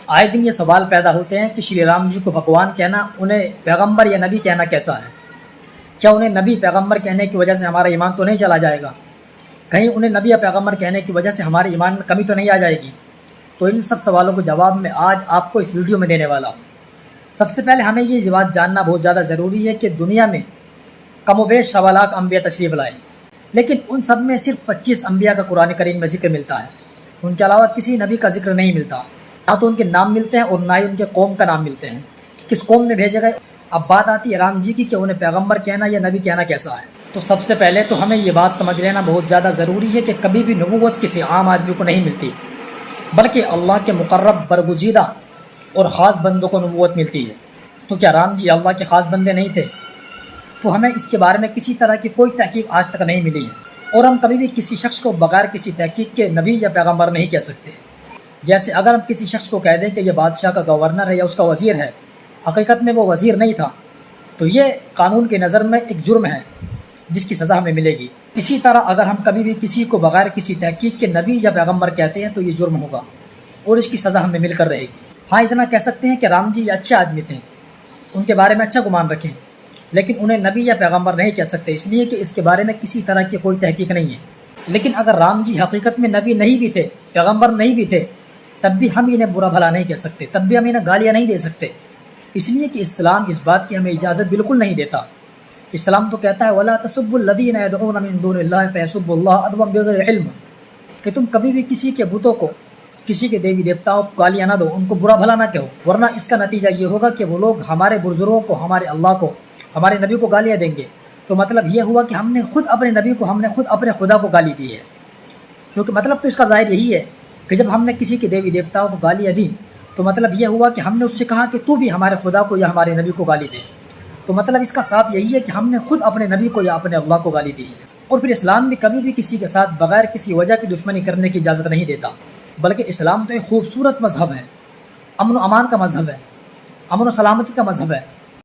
آئے دن یہ سوال پیدا ہوتے ہیں کہ شری رام جی کو بھگوان کہنا، انہیں پیغمبر یا نبی کہنا کیسا ہے؟ کیا انہیں نبی پیغمبر کہنے کی وجہ سے ہمارا ایمان تو نہیں چلا جائے گا؟ کہیں انہیں نبی یا پیغمبر کہنے کی وجہ سے ہمارے ایمان میں کمی تو نہیں آ جائے گی؟ تو ان سب سوالوں کے جواب میں آج آپ کو اس ویڈیو میں دینے والا ہوں۔ سب سے پہلے ہمیں یہ بات جاننا بہت زیادہ ضروری ہے کہ دنیا میں کم و بیش 1.25 لاکھ انبیاء تشریف لائے، لیکن ان سب میں صرف 25 انبیاء کا قرآن کریم میں ذکر ملتا ہے۔ ان کے علاوہ کسی نبی کا ذکر نہیں ملتا، نہ تو ان کے نام ملتے ہیں اور نہ ہی ان کے قوم کا نام ملتے ہیں کہ کس قوم میں بھیجے گئے۔ اب بات آتی ہے رام جی کی کہ انہیں پیغمبر کہنا یا نبی کہنا کیسا ہے۔ تو سب سے پہلے تو ہمیں یہ بات سمجھ لینا بہت زیادہ ضروری ہے کہ کبھی بھی نبوت کسی عام آدمی کو نہیں ملتی، بلکہ اللہ کے مقرب برگزیدہ اور خاص بندوں کو نبوت ملتی ہے۔ تو کیا رام جی اللہ کے خاص بندے نہیں تھے؟ تو ہمیں اس کے بارے میں کسی طرح کی کوئی تحقیق آج تک نہیں ملی ہے، اور ہم کبھی بھی کسی شخص کو بغیر کسی تحقیق کے نبی یا پیغمبر نہیں کہہ سکتے۔ جیسے اگر ہم کسی شخص کو کہہ دیں کہ یہ بادشاہ کا گورنر ہے یا اس کا وزیر ہے، حقیقت میں وہ وزیر نہیں تھا، تو یہ قانون کی نظر میں ایک جرم ہے جس کی سزا ہمیں ملے گی۔ اسی طرح اگر ہم کبھی بھی کسی کو بغیر کسی تحقیق کے نبی یا پیغمبر کہتے ہیں تو یہ جرم ہوگا اور اس کی سزا ہمیں مل کر رہے گی۔ ہاں، اتنا کہہ سکتے ہیں کہ رام جی یہ اچھے آدمی تھے، ان کے بارے میں اچھا گمان رکھیں، لیکن انہیں نبی یا پیغمبر نہیں کہہ سکتے، اس لیے کہ اس کے بارے میں کسی طرح کی کوئی تحقیق نہیں ہے۔ لیکن اگر رام جی حقیقت میں نبی نہیں بھی تھے، پیغمبر نہیں بھی تھے، تب بھی ہم انہیں برا بھلا نہیں کہہ سکتے، تب بھی ہم انہیں گالیاں نہیں دے سکتے، اس لیے کہ اسلام اس بات کی ہمیں اجازت بالکل نہیں دیتا۔ اسلام تو کہتا ہے وَلَا تَسُبُّوا الَّذِينَ يَدْعُونَ مِن دُونِ اللَّهِ فَيَسُبُّوا اللَّهَ عَدْوًا بِغَيْرِ عِلْمٍ، کہ تم کبھی بھی کسی کے بتوں کو، کسی کے دیوی دیوتاؤں کو گالیاں نہ دو، ان کو برا بھلا نہ کہو، ورنہ اس کا نتیجہ یہ ہوگا کہ وہ لوگ ہمارے بزرگوں کو، ہمارے اللہ کو، ہمارے نبی کو گالیاں دیں گے۔ تو مطلب یہ ہوا کہ ہم نے خود اپنے نبی کو، ہم نے خود اپنے خدا کو گالی دی ہے، کیونکہ مطلب تو اس کا ظاہر یہی ہے کہ جب ہم نے کسی کے دیوی دیوتاؤں کو گالیاں دی تو مطلب یہ ہوا کہ ہم نے اس سے کہا کہ تو بھی ہمارے خدا کو یا ہمارے نبی کو گالی دے۔ تو مطلب اس کا صاف یہی ہے کہ ہم نے خود اپنے نبی کو یا اپنے اللہ کو گالی دی ہے۔ اور پھر اسلام بھی کبھی بھی کسی کے ساتھ بغیر کسی وجہ کی دشمنی کرنے کی اجازت نہیں دیتا، بلکہ اسلام تو ایک خوبصورت مذہب ہے، امن و امان کا مذہب ہے، امن و سلامتی کا مذہب ہے۔